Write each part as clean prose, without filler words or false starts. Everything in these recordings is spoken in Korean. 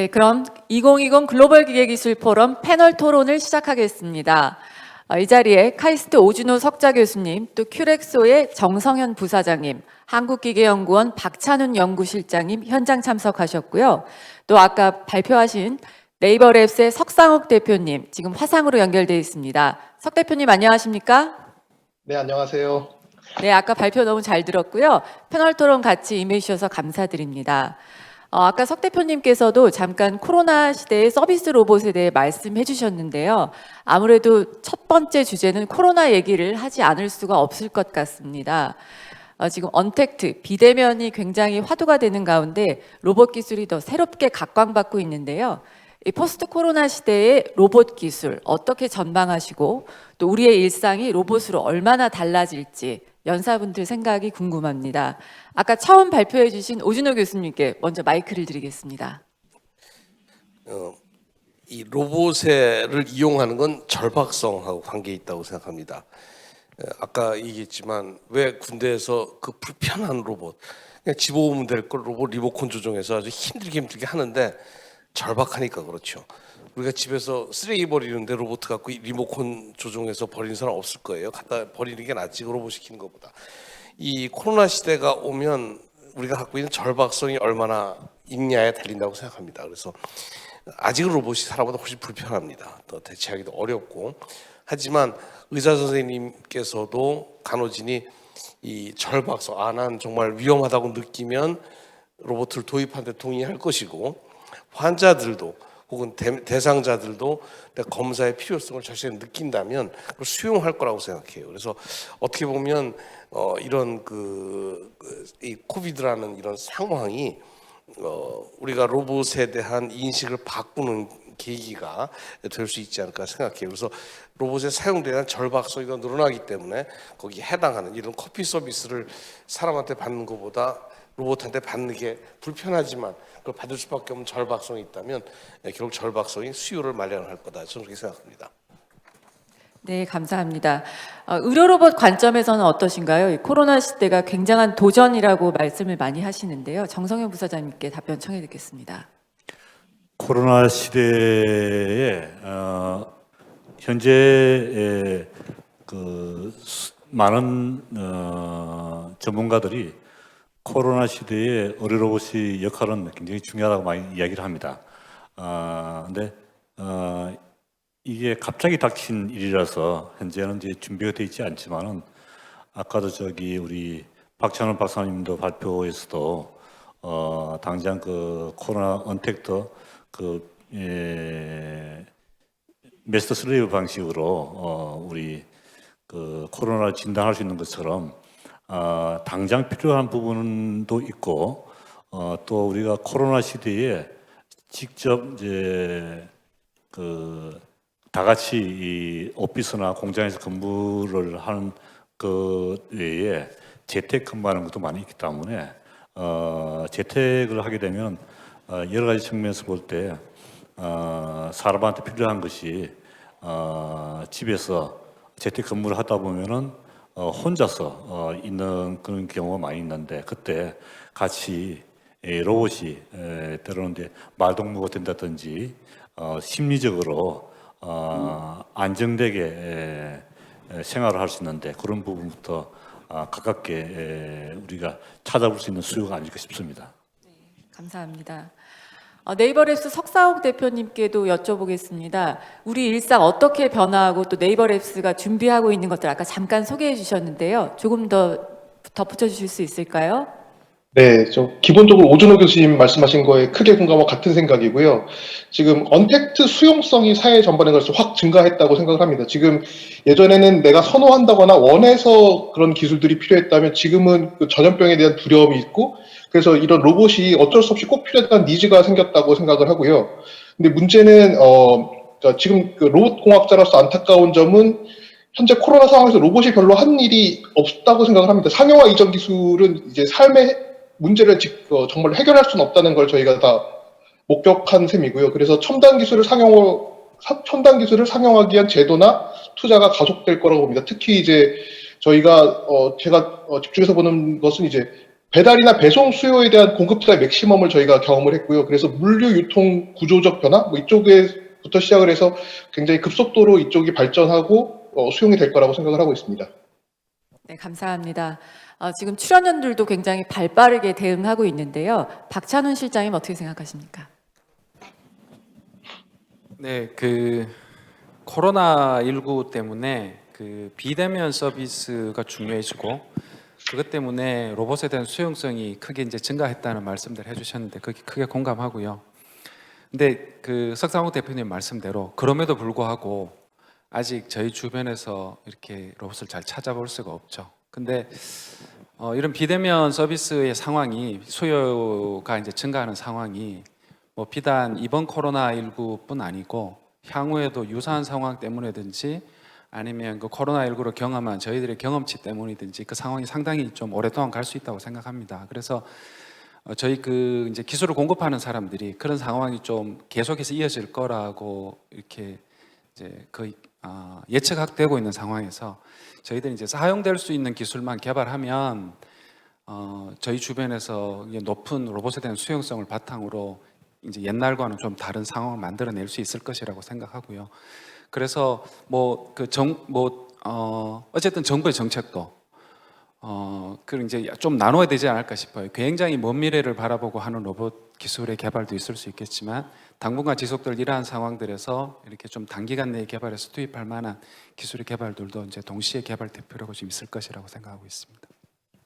네, 그럼 2020 글로벌 기계기술 포럼 패널 토론을 시작하겠습니다. 이 자리에 카이스트 오준호 석좌 교수님, 또 큐렉소의 정성현 부사장님, 한국기계연구원 박찬훈 연구실장님 현장 참석하셨고요. 또 아까 발표하신 네이버랩스의 석상욱 대표님, 지금 화상으로 연결되어 있습니다. 석 대표님 안녕하십니까? 네, 안녕하세요. 네, 아까 발표 너무 잘 들었고요. 패널 토론 같이 임해 주셔서 감사드립니다. 아까 석 대표님께서도 잠깐 코로나 시대의 서비스 로봇에 대해 말씀해 주셨는데요. 아무래도 첫 번째 주제는 코로나 얘기를 하지 않을 수가 없을 것 같습니다. 지금 언택트, 비대면이 굉장히 화두가 되는 가운데 로봇 기술이 더 새롭게 각광받고 있는데요. 이 포스트 코로나 시대의 로봇 기술 어떻게 전망하시고 또 우리의 일상이 로봇으로 얼마나 달라질지 연사분들 생각이 궁금합니다. 아까 처음 발표해 주신 오준호 교수님께 먼저 마이크를 드리겠습니다. 이 로봇을 이용하는 건 절박성하고 관계 있다고 생각합니다. 아까 얘기했지만 왜 군대에서 그 불편한 로봇, 그냥 집어오면 될 걸 로봇 리모컨 조종해서 아주 힘들게 하는데 절박하니까 그렇죠. 우리가 집에서 쓰레기 버리는데 로봇 갖고 리모컨 조종해서 버리는 사람 없을 거예요. 갖다 버리는 게 낫지 로봇 시키는 것보다. 이 코로나 시대가 오면 우리가 갖고 있는 절박성이 얼마나 있냐에 달린다고 생각합니다. 그래서 아직은 로봇이 사람보다 훨씬 불편합니다. 또 대체하기도 어렵고. 하지만 의사 선생님께서도 간호진이 이 절박성, 난 정말 위험하다고 느끼면 로봇을 도입하는 데 동의할 것이고, 환자들도 혹은 대상자들도 검사의 필요성을 자신이 느낀다면 그걸 수용할 거라고 생각해요. 그래서 어떻게 보면 이런 이 코비드라는 이런 상황이 우리가 로봇에 대한 인식을 바꾸는 계기가 될 수 있지 않을까 생각해요. 그래서 로봇의 사용되는 절박성이 더 늘어나기 때문에 거기에 해당하는 이런 커피 서비스를 사람한테 받는 것보다 로봇한테 받는 게 불편하지만 그걸 받을 수밖에 없는 절박성이 있다면 결국 절박성이 수요를 마련할 거다. 저는 그렇게 생각합니다. 네, 감사합니다. 의료 로봇 관점에서는 어떠신가요? 이 코로나 시대가 굉장한 도전이라고 말씀을 많이 하시는데요. 정성현 부사장님께 답변 청해 듣겠습니다. 코로나 시대에 현재 많은 전문가들이 코로나 시대에 의료 로봇의 역할은 굉장히 중요하다고 많이 이야기를 합니다. 근데 이게 갑자기 닥친 일이라서 현재는 이제 준비가 되어 있지 않지만은 아까도 우리 박찬원 박사님도 발표에서도 당장 그 코로나 언택트 메스터 슬레이브 방식으로 우리 코로나를 진단할 수 있는 것처럼 당장 필요한 부분도 있고 또 우리가 코로나 시대에 직접 이제 다 같이 이 오피스나 공장에서 근무를 하는 그 외에 재택 근무하는 것도 많이 있기 때문에 재택을 하게 되면 여러 가지 측면에서 볼 때 사람한테 필요한 것이 집에서 재택 근무를 하다 보면은 혼자서 있는 그런 경우가 많이 있는데 그때 같이 로봇이 때로는 이제 말동무가 된다든지 심리적으로 안정되게 생활을 할 수 있는데 그런 부분부터 가깝게 우리가 찾아볼 수 있는 수요가 아닐까 싶습니다. 네, 감사합니다. 네이버랩스 석상욱 대표님께도 여쭤보겠습니다. 우리 일상 어떻게 변화하고 또 네이버랩스가 준비하고 있는 것들 아까 잠깐 소개해 주셨는데요. 조금 더 덧붙여 주실 수 있을까요? 네, 기본적으로 오준호 교수님 말씀하신 거에 크게 공감하고 같은 생각이고요. 지금 언택트 수용성이 사회 전반에 걸쳐 확 증가했다고 생각을 합니다. 지금 예전에는 내가 선호한다거나 원해서 그런 기술들이 필요했다면 지금은 그 전염병에 대한 두려움이 있고 그래서 이런 로봇이 어쩔 수 없이 꼭 필요한 니즈가 생겼다고 생각을 하고요. 근데 문제는 지금 그 로봇 공학자로서 안타까운 점은 현재 코로나 상황에서 로봇이 별로 한 일이 없다고 생각을 합니다. 상용화 이전 기술은 이제 삶의 문제를 정말 해결할 수는 없다는 걸 저희가 다 목격한 셈이고요. 그래서 첨단 기술을 상용하기 위한 제도나 투자가 가속될 거라고 봅니다. 특히 이제 저희가 제가 집중해서 보는 것은 이제 배달이나 배송 수요에 대한 공급자의 맥시멈을 저희가 경험을 했고요. 그래서 물류 유통 구조적 변화 뭐 이쪽에부터 시작을 해서 굉장히 급속도로 이쪽이 발전하고 수용이 될 거라고 생각을 하고 있습니다. 네, 감사합니다. 지금 출연연들도 굉장히 발빠르게 대응하고 있는데요. 박찬훈 실장님 어떻게 생각하십니까? 네, 코로나19 때문에 비대면 서비스가 중요해지고 그것 때문에 로봇에 대한 수용성이 크게 이제 증가했다는 말씀들 해주셨는데 거기 크게 공감하고요. 근데 석상욱 대표님 말씀대로 그럼에도 불구하고 아직 저희 주변에서 이렇게 로봇을 잘 찾아볼 수가 없죠. 근데 이런 비대면 서비스의 상황이 수요가 이제 증가하는 상황이 뭐 비단 이번 코로나19뿐 아니고 향후에도 유사한 상황 때문이든지 아니면 코로나19로 경험한 저희들의 경험치 때문이든지 그 상황이 상당히 좀 오랫동안 갈 수 있다고 생각합니다. 그래서 저희 이제 기술을 공급하는 사람들이 그런 상황이 좀 계속해서 이어질 거라고 이렇게 이제 거의 예측되고 있는 상황에서 저희들이 이제 사용될 수 있는 기술만 개발하면 저희 주변에서 높은 로봇에 대한 수용성을 바탕으로 이제 옛날과는 좀 다른 상황을 만들어낼 수 있을 것이라고 생각하고요. 그래서 어쨌든 정부의 정책도 그리고 이제 좀 나눠야 되지 않을까 싶어요. 굉장히 먼 미래를 바라보고 하는 로봇 기술의 개발도 있을 수 있겠지만 당분간 지속될 이러한 상황들에서 이렇게 좀 단기간 내에 개발해서 투입할 만한 기술의 개발들도 이제 동시에 개발될 필요가 좀 있을 것이라고 생각하고 있습니다.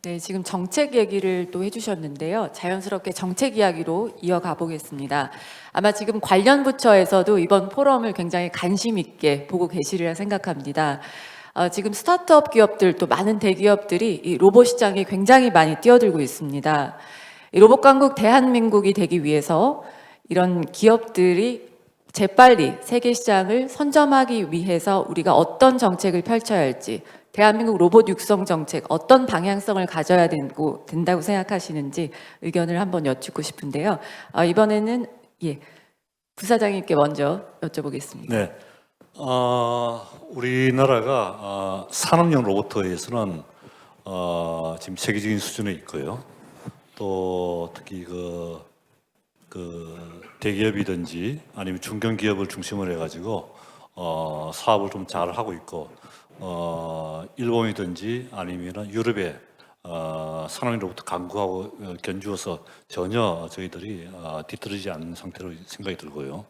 네, 지금 정책 얘기를 또 해주셨는데요. 자연스럽게 정책 이야기로 이어가 보겠습니다. 아마 지금 관련 부처에서도 이번 포럼을 굉장히 관심 있게 보고 계시리라 생각합니다. 지금 스타트업 기업들 또 많은 대기업들이 이 로봇 시장에 굉장히 많이 뛰어들고 있습니다. 이 로봇 강국 대한민국이 되기 위해서 이런 기업들이 재빨리 세계 시장을 선점하기 위해서 우리가 어떤 정책을 펼쳐야 할지, 대한민국 로봇 육성 정책 어떤 방향성을 가져야 된다고 생각하시는지 의견을 한번 여쭙고 싶은데요. 이번에는 부사장님께 먼저 여쭤보겠습니다. 네, 우리나라가 산업용 로봇에서는 지금 세계적인 수준에 있고요. 또 특히 대기업이든지 아니면 중견기업을 중심으로 해가지고 사업을 좀 잘 하고 있고, 일본이든지 아니면 유럽에 산업용 로봇 강구하고 견주어서 전혀 저희들이 뒤떨어지지 않는 상태로 생각이 들고요.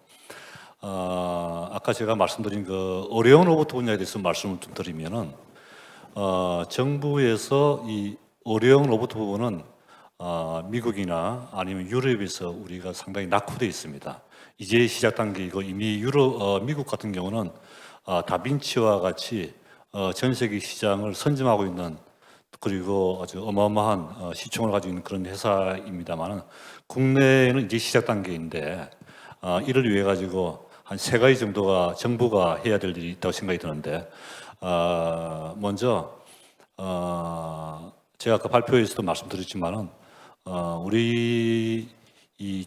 아까 제가 말씀드린 어려운 로봇 분야에 대해서 말씀을 좀 드리면은 정부에서 이 어려운 로봇 부분은 미국이나 아니면 유럽에서 우리가 상당히 낙후되어 있습니다. 이제 시작 단계이고 이미 미국 같은 경우는 다빈치와 같이 전 세계 시장을 선점하고 있는 그리고 아주 어마어마한 시총을 가지고 있는 그런 회사입니다만 국내에는 이제 시작 단계인데 이를 위해 가지고 한 3가지 정도가 정부가 해야 될 일이 있다고 생각이 드는데 먼저 제가 아까 발표에서도 말씀드렸지만은 우리 이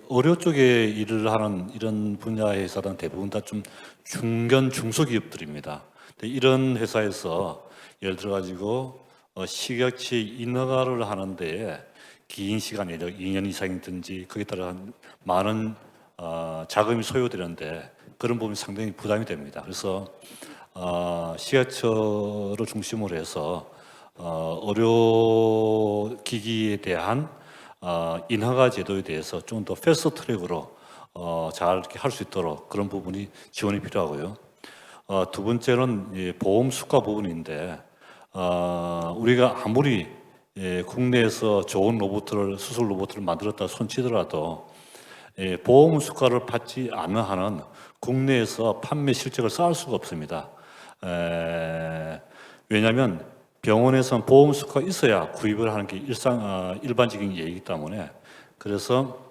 어려 쪽에 일을 하는 이런 분야의 회사들은 대부분 다 좀 중견 중소기업들입니다. 이런 회사에서 예를 들어 가지고 식약처 인허가를 하는데 긴 시간, 예를 들어 2년 이상이든지 거기에 따라 많은 자금이 소요되는데 그런 부분이 상당히 부담이 됩니다. 그래서 식약처를 중심으로 해서 의료 기기에 대한 인허가 제도에 대해서 좀 더 패스트 트랙으로 잘 이렇게 할 수 있도록 그런 부분이 지원이 필요하고요. 두 번째는 보험 수가 부분인데 우리가 아무리 국내에서 좋은 수술 로봇을 만들었다 손치더라도 보험 수가를 받지 않는 한은 국내에서 판매 실적을 쌓을 수가 없습니다. 왜냐하면 병원에서는 보험 수가가 있어야 구입을 하는 게 일반적인 예이기 때문에 그래서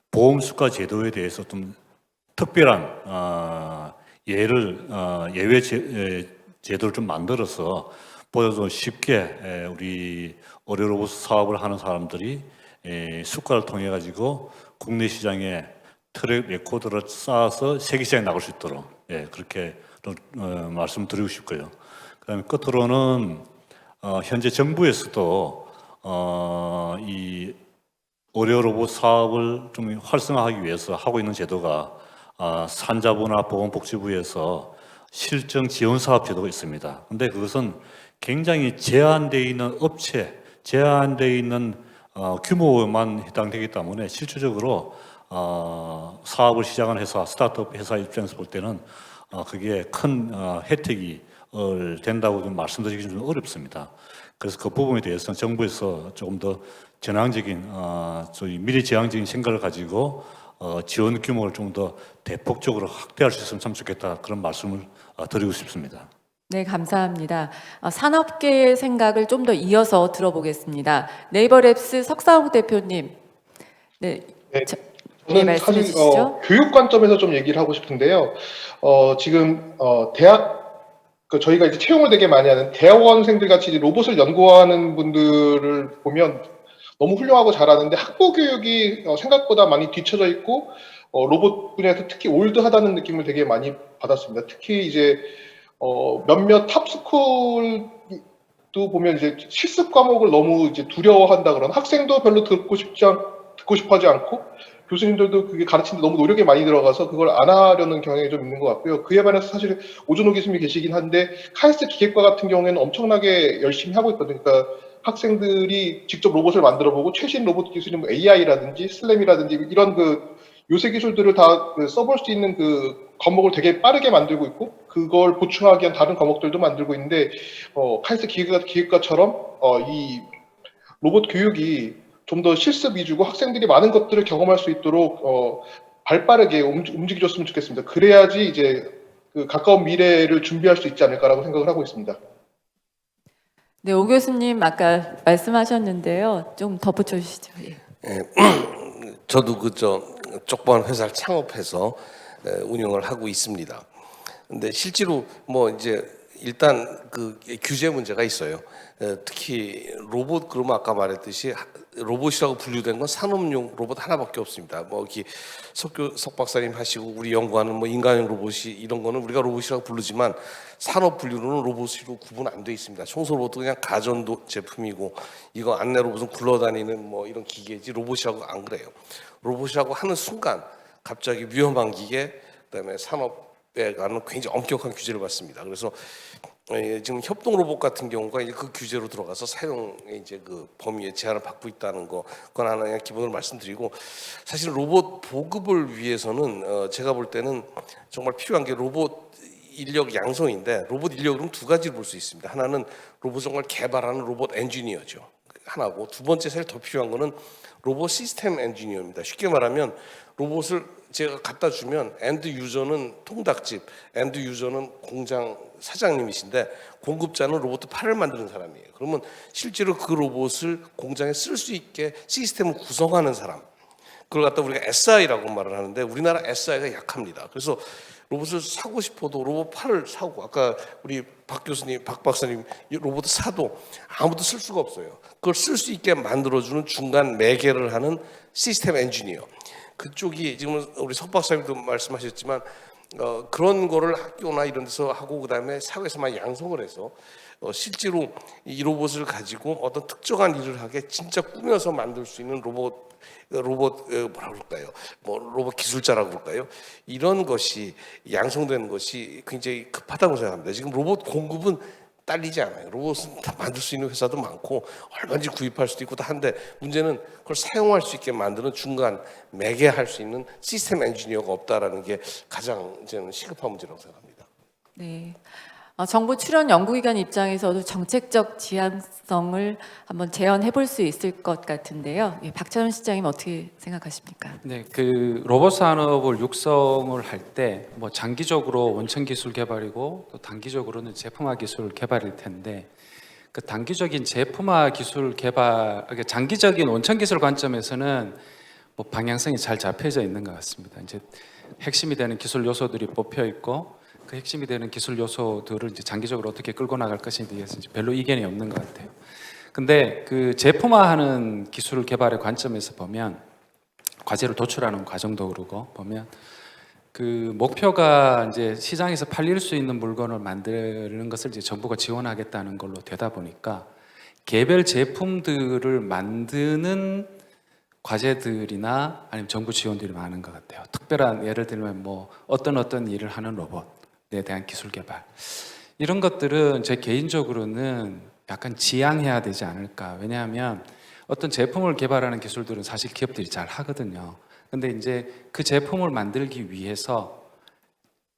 보험 수가 제도에 대해서 좀 특별한 예외 제도를 좀 만들어서 보여서 쉽게 우리 의료 로봇 사업을 하는 사람들이 수가를 통해 가지고 국내 시장에 트랙 레코드를 쌓아서 세계 시장에 나갈 수 있도록 그렇게 말씀드리고 싶고요. 그다음에 끝으로는 현재 정부에서도 이 의료 로봇 사업을 좀 활성화하기 위해서 하고 있는 제도가 산자부나 보건복지부에서 실정 지원 사업 제도가 있습니다. 근데 그것은 굉장히 제한되어 있는 업체, 제한되어 있는 규모만 해당되기 때문에 실질적으로 사업을 시작한 회사, 스타트업 회사 입장에서 볼 때는 그게 큰 혜택이 된다고 좀 말씀드리기 좀 어렵습니다. 그래서 그 부분에 대해서는 정부에서 조금 더 전향적인, 저희 미래지향적인 생각을 가지고 지원 규모를 좀 더 대폭적으로 확대할 수 있으면 참 좋겠다, 그런 말씀을 드리고 싶습니다. 네, 감사합니다. 산업계의 생각을 좀 더 이어서 들어보겠습니다. 네이버랩스 석사욱 대표님. 네, 네, 네, 저는 말씀해 사실 주시죠. 교육 관점에서 좀 얘기를 하고 싶은데요. 지금 저희가 이제 채용을 되게 많이 하는 대학원생들 같이 이제 로봇을 연구하는 분들을 보면 너무 훌륭하고 잘하는데 학부 교육이 생각보다 많이 뒤처져 있고 로봇 분야에서 특히 올드하다는 느낌을 되게 많이 받았습니다. 특히 이제 몇몇 탑스쿨도 보면 이제 실습 과목을 너무 이제 두려워한다 그러나 학생도 별로 듣고 싶어하지 않고 교수님들도 그게 가르치는데 너무 노력이 많이 들어가서 그걸 안 하려는 경향이 좀 있는 것 같고요. 그에 반해서 사실 오준호 교수님이 계시긴 한데 카이스트 기계과 같은 경우에는 엄청나게 열심히 하고 있거든요. 그러니까 학생들이 직접 로봇을 만들어보고 최신 로봇 기술인 뭐 AI라든지 슬램이라든지 이런 그 요새 기술들을 다 써볼 수 있는 그 과목을 되게 빠르게 만들고 있고 그걸 보충하기 위한 다른 과목들도 만들고 있는데 카이스트 기계과처럼 이 로봇 교육이 좀 더 실습 위주고 학생들이 많은 것들을 경험할 수 있도록 발빠르게 움직여줬으면 좋겠습니다. 그래야지 이제 그 가까운 미래를 준비할 수 있지 않을까라고 생각을 하고 있습니다. 네, 오 교수님 아까 말씀하셨는데요. 좀 덧붙여 주시죠. 예. 저도 쪽방 회사를 창업해서 운영을 하고 있습니다. 근데 실제로 뭐 이제 일단 그 규제 문제가 있어요. 특히 로봇, 그러면 아까 말했듯이 로봇이라고 분류된 건 산업용 로봇 하나밖에 없습니다. 뭐 여기 석 박사님 하시고 우리 연구하는 뭐 인간용 로봇이 이런 거는 우리가 로봇이라고 부르지만 산업 분류로는 로봇으로 구분 안 돼 있습니다. 청소 로봇도 그냥 가전 제품이고 이거 안내 로봇은 굴러다니는 뭐 이런 기계지 로봇이라고 안 그래요. 로봇이라고 하는 순간 갑자기 위험한 기계, 그다음에 산업에 관한 굉장히 엄격한 규제를 받습니다. 그래서 지금 협동 로봇 같은 경우가 이제 그 규제로 들어가서 사용의 이제 그 범위에 제한을 받고 있다는 거, 그건 하나 그냥 기본으로 말씀드리고, 사실 로봇 보급을 위해서는 제가 볼 때는 정말 필요한 게 로봇 인력 양성인데, 로봇 인력은 두 가지를 볼 수 있습니다. 하나는 로봇 정말 개발하는 로봇 엔지니어죠. 하나고, 두 번째 사실 더 필요한 거는 로봇 시스템 엔지니어입니다. 쉽게 말하면 로봇을 제가 갖다 주면 엔드 유저는 통닭집, 엔드 유저는 공장 사장님이신데 공급자는 로봇 팔을 만드는 사람이에요. 그러면 실제로 그 로봇을 공장에 쓸 수 있게 시스템을 구성하는 사람, 그걸 갖다 우리가 SI라고 말을 하는데 우리나라 SI가 약합니다. 그래서 로봇을 사고 싶어도 로봇 팔을 사고, 아까 우리 박 교수님, 박 박사님 로봇 사도 아무도 쓸 수가 없어요. 그걸 쓸 수 있게 만들어주는 중간 매개를 하는 시스템 엔지니어, 그쪽이 지금 우리 석 박사님도 말씀하셨지만 그런 거를 학교나 이런 데서 하고 그다음에 사회에서만 양성을 해서 실제로 이 로봇을 가지고 어떤 특정한 일을 하게 진짜 꾸며서 만들 수 있는 로봇 뭐라 그럴까요? 뭐 로봇 기술자라고 그럴까요? 이런 것이 양성되는 것이 굉장히 급하다고 생각합니다. 지금 로봇 공급은 딸리지 않아요. 로봇은 다 만들 수 있는 회사도 많고 얼마든지 구입할 수도 있고 다 한데, 문제는 그걸 사용할 수 있게 만드는 중간 매개할 수 있는 시스템 엔지니어가 없다라는 게 가장 저는 시급한 문제라고 생각합니다. 네. 정부 출연 연구기관 입장에서도 정책적 지향성을 한번 재현해 볼 수 있을 것 같은데요. 예, 박찬원 실장님 어떻게 생각하십니까? 네, 그 로봇 산업을 육성을 할 때 뭐 장기적으로 원천 기술 개발이고 또 단기적으로는 제품화 기술 개발일 텐데, 그 단기적인 제품화 기술 개발, 그러니까 장기적인 원천 기술 관점에서는 뭐 방향성이 잘 잡혀져 있는 것 같습니다. 이제 핵심이 되는 기술 요소들이 뽑혀 있고, 그 핵심이 되는 기술 요소들을 이제 장기적으로 어떻게 끌고 나갈 것인지에 대해서 별로 이견이 없는 것 같아요. 근데 그 제품화하는 기술 개발의 관점에서 보면, 과제를 도출하는 과정도 그러고 보면, 그 목표가 이제 시장에서 팔릴 수 있는 물건을 만드는 것을 이제 정부가 지원하겠다는 걸로 되다 보니까 개별 제품들을 만드는 과제들이나 아니면 정부 지원들이 많은 것 같아요. 특별한 예를 들면 뭐 어떤 일을 하는 로봇에 대한 기술 개발 이런 것들은 제 개인적으로는 약간 지양해야 되지 않을까. 왜냐하면 어떤 제품을 개발하는 기술들은 사실 기업들이 잘 하거든요. 근데 이제 그 제품을 만들기 위해서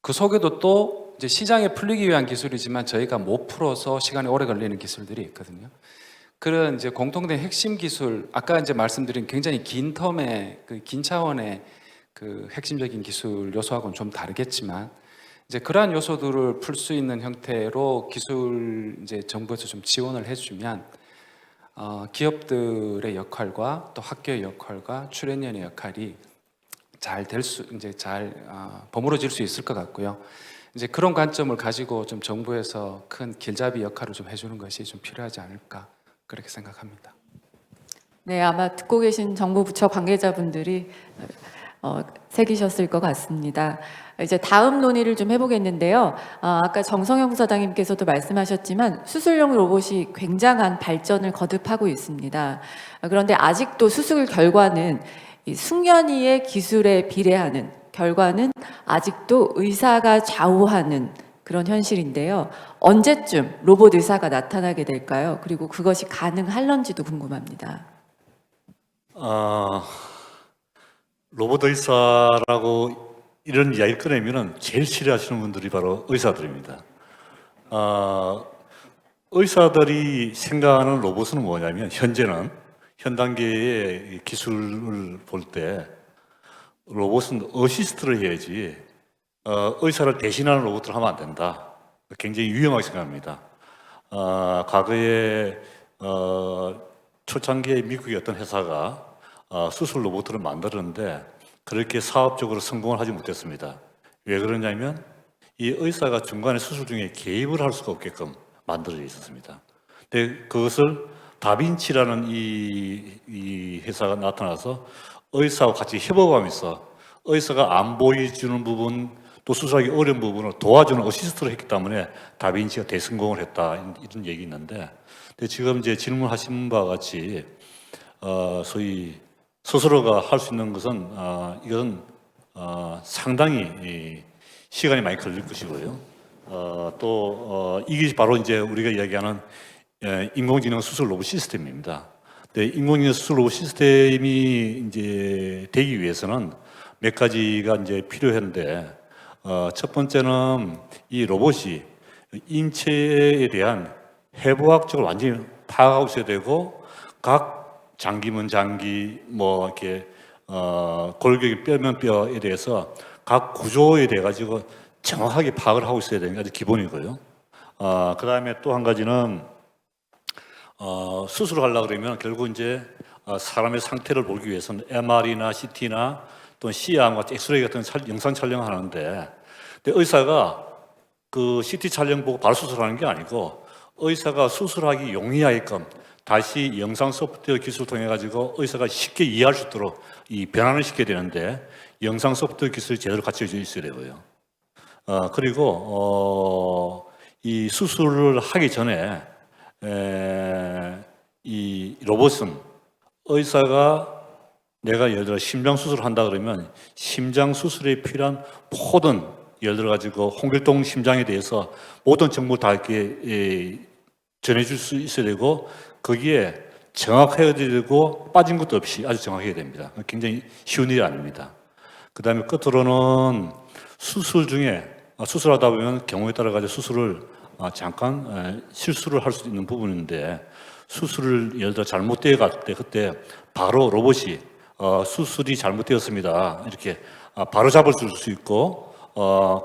그 속에도 또 이제 시장에 풀리기 위한 기술이지만 저희가 못 풀어서 시간이 오래 걸리는 기술들이 있거든요. 그런 이제 공통된 핵심 기술, 아까 이제 말씀드린 굉장히 긴 텀의 긴 차원의 그 핵심적인 기술 요소하고는 좀 다르겠지만 이제 그러한 요소들을 풀 수 있는 형태로 기술 이제 정부에서 좀 지원을 해주면 기업들의 역할과 또 학교의 역할과 출연연의 역할이 잘 버무러질 수 있을 것 같고요. 이제 그런 관점을 가지고 좀 정부에서 큰 길잡이 역할을 좀 해주는 것이 좀 필요하지 않을까 그렇게 생각합니다. 네, 아마 듣고 계신 정부 부처 관계자분들이 새기셨을 것 같습니다. 이제 다음 논의를 좀 해보겠는데요. 아까 정성영 부사장님께서도 말씀하셨지만 수술용 로봇이 굉장한 발전을 거듭하고 있습니다. 그런데 아직도 수술 결과는 이 숙련의의 기술에 비례하는 결과는 아직도 의사가 좌우하는 그런 현실인데요. 언제쯤 로봇 의사가 나타나게 될까요? 그리고 그것이 가능할런지도 궁금합니다. 로봇 의사라고 이런 이야기를 꺼내면은 제일 싫어하시는 분들이 바로 의사들입니다. 의사들이 생각하는 로봇은 뭐냐면 현 단계의 기술을 볼 때 로봇은 어시스트를 해야지 의사를 대신하는 로봇을 하면 안 된다. 굉장히 위험하게 생각합니다. 과거에 초창기에 미국의 어떤 회사가 수술 로봇을 만들었는데 그렇게 사업적으로 성공을 하지 못했습니다. 왜 그러냐면 이 의사가 중간에 수술 중에 개입을 할 수가 없게끔 만들어져 있었습니다. 근데 그것을 다빈치라는 이 회사가 나타나서 의사와 같이 협업하면서 의사가 안 보여주는 부분 또 수술하기 어려운 부분을 도와주는 어시스트를 했기 때문에 다빈치가 대성공을 했다 이런 얘기 있는데 근데 지금 이제 질문하신 바와 같이 소위 스스로가 할 수 있는 것은 이건 상당히 시간이 많이 걸릴 것이고요. 또 이게 바로 이제 우리가 이야기하는 인공지능 수술 로봇 시스템입니다. 근데 인공지능 수술 로봇 시스템이 이제 되기 위해서는 몇 가지가 이제 필요한데 첫 번째는 이 로봇이 인체에 대한 해부학적으로 완전히 파악하고 있어야 되고 각 장기면 장기 뭐 이렇게 골격이 뼈면 뼈에 대해서 각 구조에 대해 가지고 정확하게 파악을 하고 있어야 되는 게 아주 기본이고요. 그 다음에 또 한 가지는 수술을 하려고 그러면 결국 이제 사람의 상태를 보기 위해서는 MR이나 CT나 또는 C암 같은 엑스레이 같은 영상 촬영을 하는데 근데 의사가 그 CT 촬영 보고 바로 수술하는 게 아니고 의사가 수술하기 용이하게끔 다시 영상 소프트웨어 기술을 통해 가지고 의사가 쉽게 이해할 수 있도록 이 변환을 시켜야 되는데 영상 소프트웨어 기술이 제대로 갖춰져 있어야 되고요. 그리고 이 수술을 하기 전에 이 로봇은 의사가 내가 예를 들어 심장 수술을 한다 그러면 심장 수술에 필요한 모든 예를 들어 가지고 홍길동 심장에 대해서 모든 정보를 다 이렇게 전해줄 수 있어야 되고 거기에 정확해야 되고 빠진 것도 없이 아주 정확해야 됩니다. 굉장히 쉬운 일이 아닙니다. 그 다음에 끝으로는 수술 중에 수술하다 보면 경우에 따라 가지고 수술을 잠깐 실수를 할 수 있는 부분인데 수술을 예를 들어 잘못되어 갈 때 그때 바로 로봇이 수술이 잘못되었습니다. 이렇게 바로 잡을 수 있고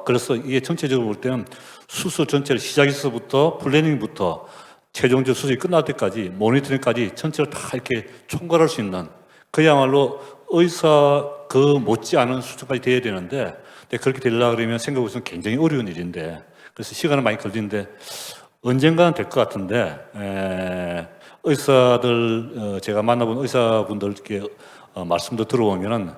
그래서 이게 전체적으로 볼 때는 수술 전체를 시작에서부터 플래닝부터 최종적 수술이 끝날 때까지 모니터링까지 전체를 다 이렇게 총괄할 수 있는 그야말로 의사 그 못지않은 수준까지 돼야 되는데 근데 그렇게 되려고 그러면 생각해보면 굉장히 어려운 일인데 그래서 시간은 많이 걸리는데 언젠가는 될 것 같은데 의사들 제가 만나본 의사분들께 말씀도 들어보면은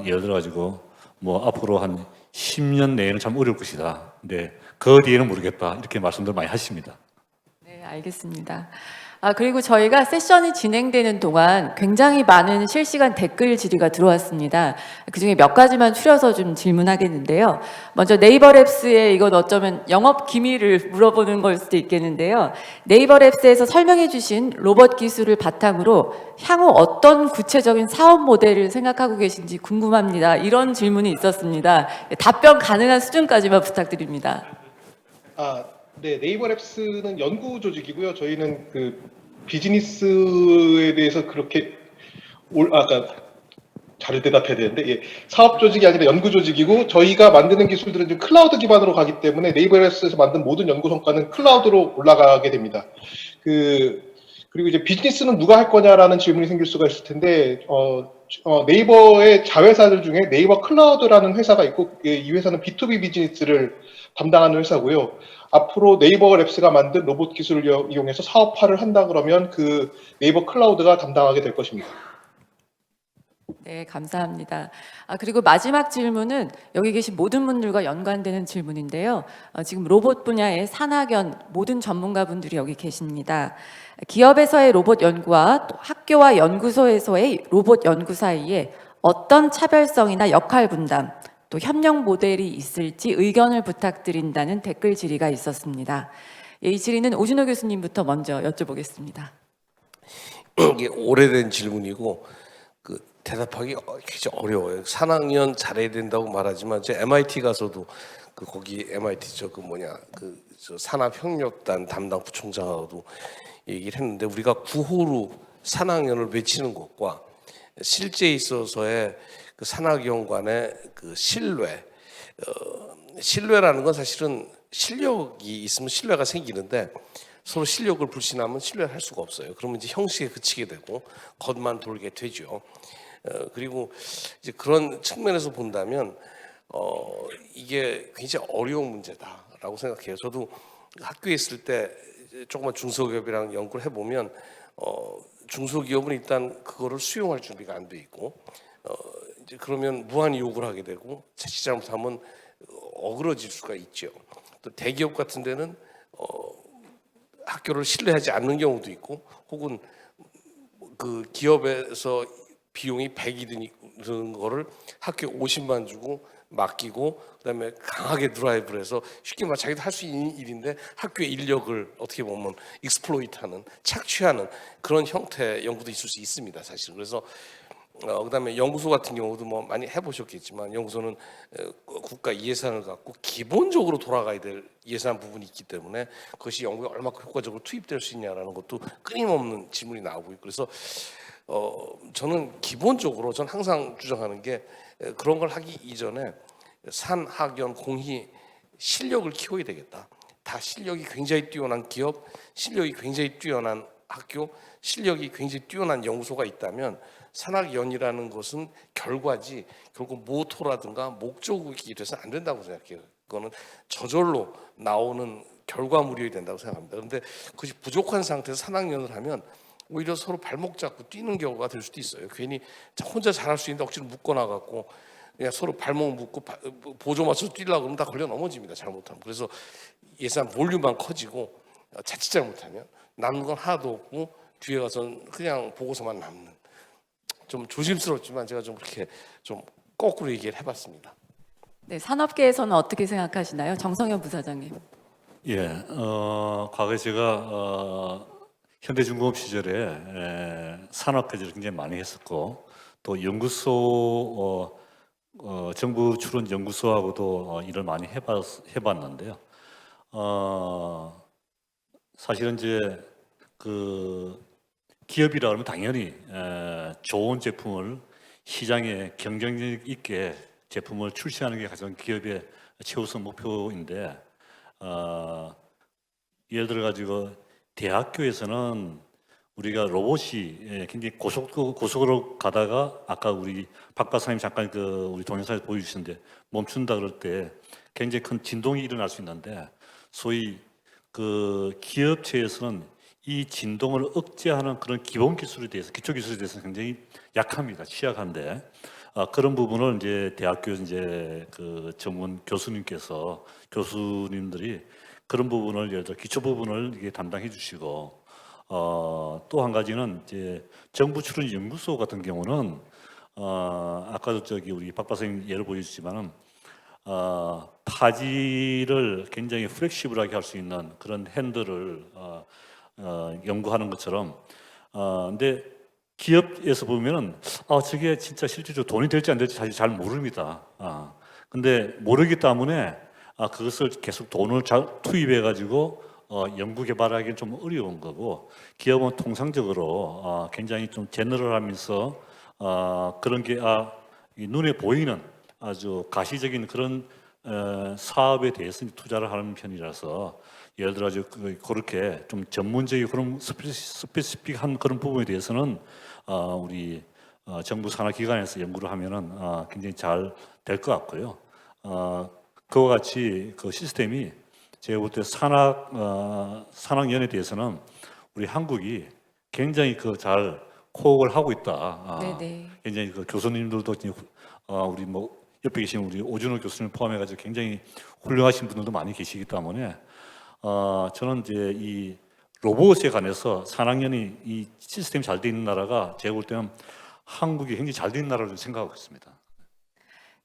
예를 들어 가지고 뭐 앞으로 한 10년 내에는 참 어려울 것이다. 근데 그 뒤에는 모르겠다 이렇게 말씀들 많이 하십니다. 네, 알겠습니다. 그리고 저희가 세션이 진행되는 동안 굉장히 많은 실시간 댓글 질의가 들어왔습니다. 그중에 몇 가지만 추려서 좀 질문하겠는데요. 먼저 네이버랩스에 이건 어쩌면 영업 기밀을 물어보는 걸 수도 있겠는데요. 네이버랩스에서 설명해 주신 로봇 기술을 바탕으로 향후 어떤 구체적인 사업 모델을 생각하고 계신지 궁금합니다. 이런 질문이 있었습니다. 답변 가능한 수준까지만 부탁드립니다. 네, 네이버랩스는 연구 조직이고요. 저희는 그 비즈니스에 대해서 그렇게 아까 잘 대답해야 되는데, 예, 사업 조직이 아니라 연구 조직이고, 저희가 만드는 기술들은 좀 클라우드 기반으로 가기 때문에 네이버랩스에서 만든 모든 연구 성과는 클라우드로 올라가게 됩니다. 그리고 이제 비즈니스는 누가 할 거냐라는 질문이 생길 수가 있을 텐데, 네이버의 자회사들 중에 네이버 클라우드라는 회사가 있고, 이 회사는 B2B 비즈니스를 담당하는 회사고요. 앞으로 네이버랩스가 만든 로봇 기술을 이용해서 사업화를 한다 그러면 그 네이버 클라우드가 담당하게 될 것입니다. 네, 감사합니다. 그리고 마지막 질문은 여기 계신 모든 분들과 연관되는 질문인데요. 지금 로봇 분야의 산학연 모든 전문가분들이 여기 계십니다. 기업에서의 로봇 연구와 또 학교와 연구소에서의 로봇 연구 사이에 어떤 차별성이나 역할 분담, 또 협력 모델이 있을지 의견을 부탁드린다는 댓글 질의가 있었습니다. 이 질의는 오준호 교수님부터 먼저 여쭤보겠습니다. 이게 오래된 질문이고 대답하기 굉장히 어려워요. 산학연 잘해야 된다고 말하지만 제 MIT 가서도 거기 MIT 저 산업협력단 담당 부총장하고도 얘기를 했는데, 우리가 구호로 산학연을 외치는 것과 실제 있어서의 그 산학연 간의 그 신뢰라는 건 사실은 실력이 있으면 신뢰가 생기는데, 서로 실력을 불신하면 신뢰를 할 수가 없어요. 그러면 이제 형식에 그치게 되고 겉만 돌게 되죠. 그리고 이제 그런 측면에서 본다면 이게 굉장히 어려운 문제다라고 생각해요. 저도 학교에 있을 때 조그만 중소기업이랑 연구를 해보면 중소기업은 일단 그거를 수용할 준비가 안 돼 있고, 이제 그러면 무한 요구를 하게 되고 자칫 잘못하면 어그러질 수가 있죠. 또 대기업 같은 데는 학교를 신뢰하지 않는 경우도 있고, 혹은 그 기업에서 비용이 100이 드는 거를 학교에 50만 주고 맡기고, 그다음에 강하게 드라이브를 해서 쉽게 말 자기도 할 수 있는 일인데 학교의 인력을 어떻게 보면 익스플로이트하는, 착취하는 그런 형태의 연구도 있을 수 있습니다, 사실은. 그래서 그다음에 연구소 같은 경우도 뭐 많이 해보셨겠지만, 연구소는 국가 예산을 갖고 기본적으로 돌아가야 될 예산 부분이 있기 때문에 그것이 연구에 얼마큼 효과적으로 투입될 수 있냐라는 것도 끊임없는 질문이 나오고 있고, 그래서 저는 기본적으로 전 항상 주장하는 게, 그런 걸 하기 이전에 산학연 공히 실력을 키워야 되겠다. 다 실력이 굉장히 뛰어난 기업, 실력이 굉장히 뛰어난 학교, 실력이 굉장히 뛰어난 연구소가 있다면 산학연이라는 것은 결과지 결국 모토라든가 목적이 돼서 안 된다고 생각해요. 그거는 저절로 나오는 결과물이어야 된다고 생각합니다. 그런데 그것이 부족한 상태에서 산학연을 하면 오히려 서로 발목 잡고 뛰는 경우가 될 수도 있어요. 괜히 혼자 잘할 수 있는데 억지로 묶어놔갖고 그냥 서로 발목 묶고 보조 맞춰서 뛰려고 그러면 다 걸려 넘어집니다, 잘못하면. 그래서 예산 볼륨만 커지고 자칫 잘못하면 남는 건 하나도 없고 뒤에 가서는 그냥 보고서만 남는, 좀 조심스럽지만 제가 좀 그렇게 좀 거꾸로 얘기를 해봤습니다. 네, 산업계에서는 어떻게 생각하시나요? 정성현 부사장님. 예, 과거에 제가 현대중공업 시절에 산업회의를 굉장히 많이 했었고, 또 연구소 정부 출원 연구소하고도 일을 많이 해봤는데요. 사실은 이제 그 기업이라 그러면 당연히 좋은 제품을 시장에 경쟁력 있게 제품을 출시하는 게 가장 기업의 최우선 목표인데, 예를 들어 가지고 대학교에서는 우리가 로봇이 굉장히 고속으로 가다가 아까 우리 박 박사님 잠깐 우리 동영상에서 보여주셨는데 멈춘다 그럴 때 굉장히 큰 진동이 일어날 수 있는데, 소위 그 기업체에서는 이 진동을 억제하는 그런 기본 기술에 대해서, 기초 기술에 대해서는 굉장히 약합니다. 취약한데, 그런 부분을 이제 대학교 이제 그 전문 교수님들이 그런 부분을, 예를 들어 기초 부분을 이게 담당해 주시고, 또 한 가지는 이제 정부 출연 연구소 같은 경우는 아까도 저기 우리 박 박사님 예를 보여주지만은 타지를 굉장히 플렉시블하게 할 수 있는 그런 핸들을 연구하는 것처럼 근데 기업에서 보면은 저게 진짜 실질적으로 돈이 될지 안 될지 사실 잘 모릅니다. 근데 모르기 때문에 그것을 계속 돈을 투입해 가지고 연구 개발하기는 좀 어려운 거고 기업은 통상적으로 굉장히 좀 제너럴하면서 그런 게 이 눈에 보이는 아주 가시적인 그런 사업에 대해서 투자를 하는 편이라서 예를 들어 그렇게 좀 전문적인 그런 스페시픽한 그런 부분에 대해서는 우리 정부 산하기관에서 연구를 하면은 굉장히 잘 될 것 같고요. 그와 같이 그 시스템이 제가 볼 때 산학연에 대해서는 우리 한국이 굉장히 잘 코업을 하고 있다. 네네. 굉장히 그 교수님들도 우리 뭐 옆에 계신 우리 오준호 교수님 포함해가지고 굉장히 훌륭하신 분들도 많이 계시기 때문에 저는 이제 이 로봇에 관해서 산학연이 이 시스템이 잘 돼 있는 나라가 제가 볼 때는 한국이 굉장히 잘 돼 있는 나라로 생각하고 있습니다.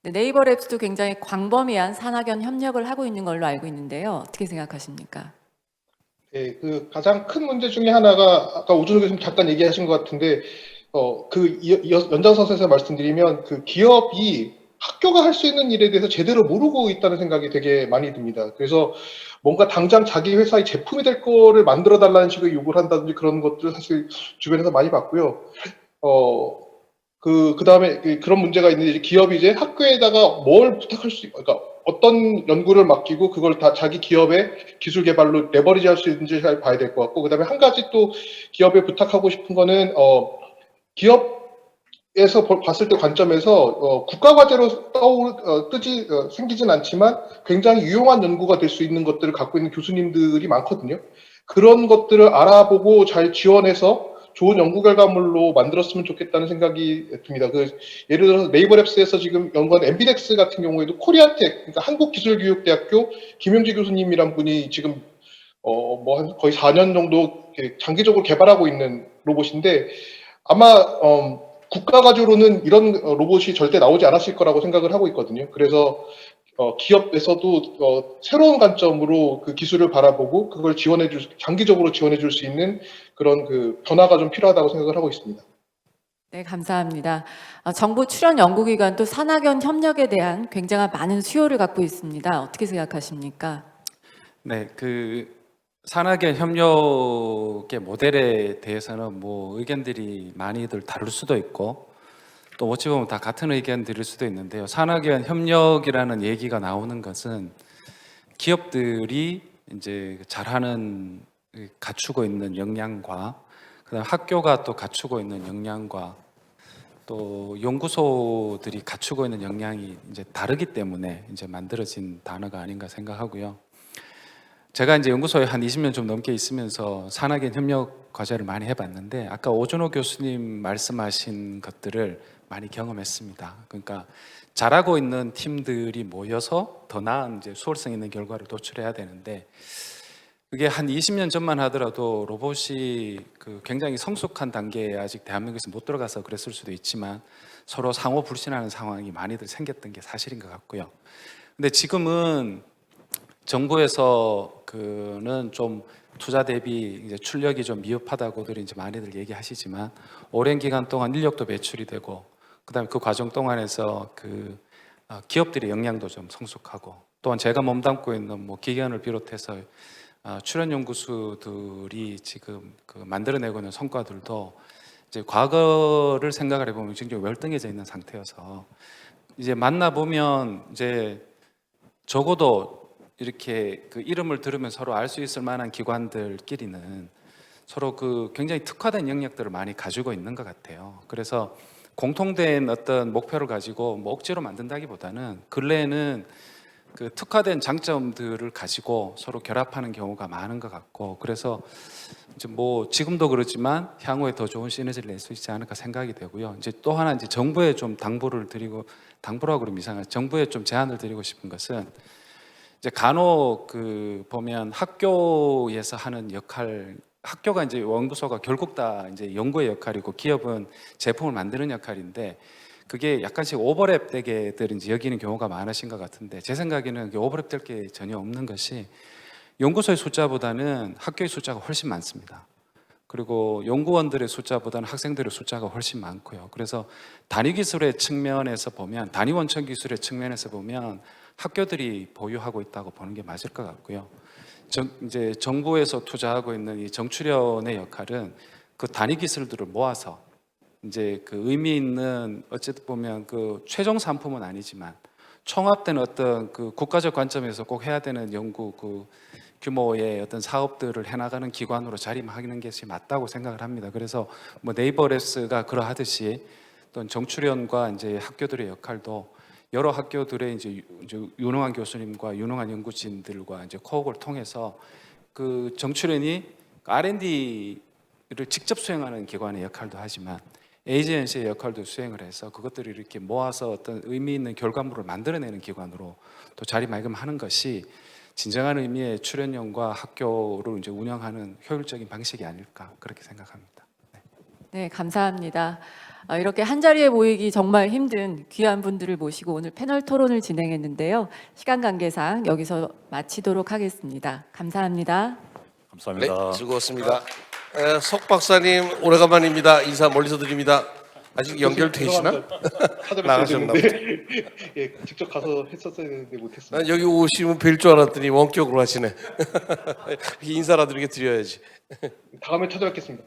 네, 네이버 랩스도 굉장히 광범위한 산학연 협력을 하고 있는 걸로 알고 있는데요. 어떻게 생각하십니까? 네, 그 가장 큰 문제 중에 하나가 아까 오준호 교수님 잠깐 얘기하신 것 같은데 연장선에서 말씀드리면 그 기업이 학교가 할 수 있는 일에 대해서 제대로 모르고 있다는 생각이 되게 많이 듭니다. 그래서 뭔가 당장 자기 회사의 제품이 될 거를 만들어 달라는 식의 요구를 한다든지 그런 것들 사실 주변에서 많이 봤고요. 그다음에 그런 문제가 있는데 이제 기업이 이제 학교에다가 뭘 부탁할 그러니까 어떤 연구를 맡기고 그걸 다 자기 기업의 기술 개발로 레버리지 할 수 있는지 잘 봐야 될 것 같고 그다음에 한 가지 또 기업에 부탁하고 싶은 거는 기업에서 봤을 때 관점에서 국가 과제로 생기진 않지만 굉장히 유용한 연구가 될 수 있는 것들을 갖고 있는 교수님들이 많거든요. 그런 것들을 알아보고 잘 지원해서 좋은 연구 결과물로 만들었으면 좋겠다는 생각이 듭니다. 예를 들어서 네이버랩스에서 지금 연구한 엠비덱스 같은 경우에도 코리아텍, 그러니까 한국기술교육대학교 김용지 교수님이란 분이 지금 거의 4년 정도 장기적으로 개발하고 있는 로봇인데 아마 국가 가주로는 이런 로봇이 절대 나오지 않았을 거라고 생각을 하고 있거든요. 그래서 기업에서도 새로운 관점으로 그 기술을 바라보고 그걸 장기적으로 지원해줄 수 있는 그런 그 변화가 좀 필요하다고 생각을 하고 있습니다. 네, 감사합니다. 정부 출연 연구기관도 산학연 협력에 대한 굉장한 많은 수요를 갖고 있습니다. 어떻게 생각하십니까? 네, 그 산학연 협력의 모델에 대해서는 뭐 의견들이 많이들 다를 수도 있고 또 어찌 보면 다 같은 의견 드릴 수도 있는데요. 산학연 협력이라는 얘기가 나오는 것은 기업들이 이제 잘하는 갖추고 있는 역량과 그다음 학교가 또 갖추고 있는 역량과 또 연구소들이 갖추고 있는 역량이 이제 다르기 때문에 이제 만들어진 단어가 아닌가 생각하고요. 제가 이제 연구소에 한 20년 좀 넘게 있으면서 산학연 협력 과제를 많이 해봤는데 아까 오준호 교수님 말씀하신 것들을 많이 경험했습니다. 그러니까 잘하고 있는 팀들이 모여서 더 나은 이제 수월성 있는 결과를 도출해야 되는데 그게 한 20년 전만 하더라도 로봇이 굉장히 성숙한 단계에 아직 대한민국에서 못 들어가서 그랬을 수도 있지만 서로 상호 불신하는 상황이 많이들 생겼던 게 사실인 것 같고요. 근데 지금은 정부에서 그는 좀 투자 대비 이제 출력이 좀 미흡하다고들 이제 많이들 얘기하시지만 오랜 기간 동안 인력도 배출이 되고 그다음에 그 과정 동안에서 기업들의 역량도 좀 성숙하고 또한 제가 몸담고 있는 뭐 기관을 비롯해서 출연 연구소들이 지금 만들어내고 있는 성과들도 이제 과거를 생각을 해보면 굉장히 월등해져 있는 상태여서 이제 만나 보면 이제 적어도 이렇게 그 이름을 들으면 서로 알 수 있을 만한 기관들끼리는 서로 굉장히 특화된 영역들을 많이 가지고 있는 것 같아요. 그래서 공통된 어떤 목표를 가지고 뭐 억지로 만든다기보다는 근래에는 그 특화된 장점들을 가지고 서로 결합하는 경우가 많은 것 같고 그래서 이제 뭐 지금도 그렇지만 향후에 더 좋은 시너지를 낼 수 있지 않을까 생각이 되고요. 이제 또 하나 이제 정부에 좀 당부라고 그러면 이상하죠. 정부에 좀 제안을 드리고 싶은 것은 이제 간혹 보면 학교에서 하는 역할 학교가 이제 연구소가 결국 다 이제 연구의 역할이고 기업은 제품을 만드는 역할인데 그게 약간씩 오버랩 되게들 이제 여기는 경우가 많으신 것 같은데 제 생각에는 오버랩 될 게 전혀 없는 것이 연구소의 숫자보다는 학교의 숫자가 훨씬 많습니다. 그리고 연구원들의 숫자보다는 학생들의 숫자가 훨씬 많고요. 그래서 단위 기술의 측면에서 보면 단위 원천 기술의 측면에서 보면 학교들이 보유하고 있다고 보는 게 맞을 것 같고요. 이제 정부에서 투자하고 있는 이 정출연의 역할은 그 단위 기술들을 모아서 이제 그 의미 있는 어쨌든 보면 그 최종 상품은 아니지만 총합된 어떤 그 국가적 관점에서 꼭 해야 되는 연구 그 규모의 어떤 사업들을 해나가는 기관으로 자리하는 것이 맞다고 생각을 합니다. 그래서 뭐 네이버랩스가 그러하듯이 또는 정출연과 이제 학교들의 역할도 여러 학교들의 이제 유능한 교수님과 유능한 연구진들과 이제 코업을 통해서 그 정출연이 R&D를 직접 수행하는 기관의 역할도 하지만 에이전시의 역할도 수행을 해서 그것들을 이렇게 모아서 어떤 의미 있는 결과물을 만들어내는 기관으로 또 자리매김하는 것이 진정한 의미의 출연연과 학교를 이제 운영하는 효율적인 방식이 아닐까 그렇게 생각합니다. 네, 감사합니다. 이렇게 한 자리에 모이기 정말 힘든 귀한 분들을 모시고 오늘 패널 토론을 진행했는데요. 시간 관계상 여기서 마치도록 하겠습니다. 감사합니다. 감사합니다. 네, 즐거웠습니다. 석 박사님 오래간만입니다. 인사 멀리서 드립니다. 아직 연결되시나? 나가셨나 보다. 예, 직접 가서 했었어야 되는데 못했습니다. 난 여기 오시면 뵐 줄 알았더니 원격으로 하시네. 인사라도 이렇게 드려야지. 다음에 찾아뵙겠습니다.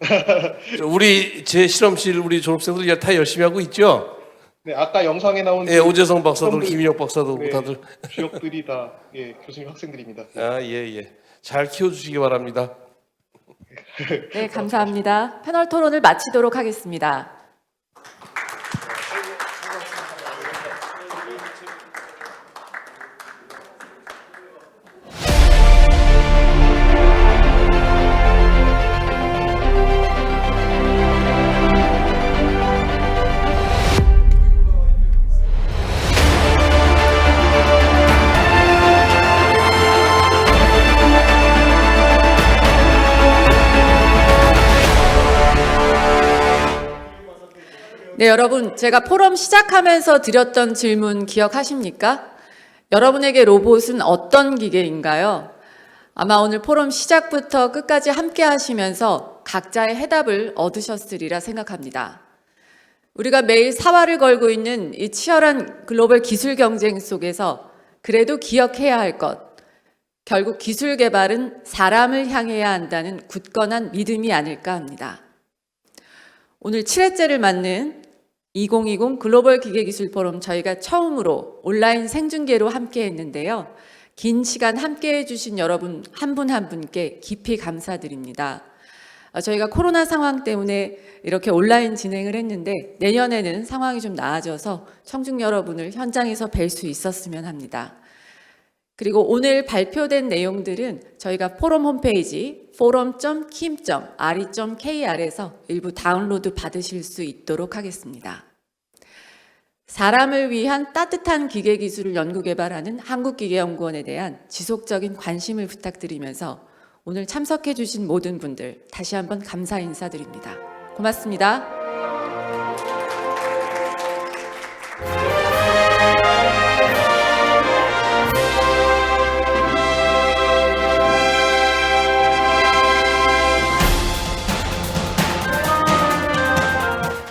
우리 제 실험실 우리 졸업생들 다 열심히 하고 있죠. 네, 아까 영상에 나온 예, 오재성 박사도 학생들, 김인혁 박사도 네, 다들. 주역들이 다 예, 교수님 학생들입니다. 아, 예, 예. 잘 키워주시기 바랍니다. 네, 감사합니다. 패널 토론을 마치도록 하겠습니다. 네, 여러분, 제가 포럼 시작하면서 드렸던 질문 기억하십니까? 여러분에게 로봇은 어떤 기계인가요? 아마 오늘 포럼 시작부터 끝까지 함께 하시면서 각자의 해답을 얻으셨으리라 생각합니다. 우리가 매일 사활을 걸고 있는 이 치열한 글로벌 기술 경쟁 속에서 그래도 기억해야 할 것, 결국 기술 개발은 사람을 향해야 한다는 굳건한 믿음이 아닐까 합니다. 오늘 7회째를 맞는 2020 글로벌 기계기술 포럼 저희가 처음으로 온라인 생중계로 함께 했는데요. 긴 시간 함께 해주신 여러분 한 분 한 분께 깊이 감사드립니다. 저희가 코로나 상황 때문에 이렇게 온라인 진행을 했는데 내년에는 상황이 좀 나아져서 청중 여러분을 현장에서 뵐 수 있었으면 합니다. 그리고 오늘 발표된 내용들은 저희가 포럼 홈페이지 forum.kim.re.kr에서 일부 다운로드 받으실 수 있도록 하겠습니다. 사람을 위한 따뜻한 기계 기술을 연구 개발하는 한국기계연구원에 대한 지속적인 관심을 부탁드리면서 오늘 참석해 주신 모든 분들 다시 한번 감사 인사드립니다. 고맙습니다.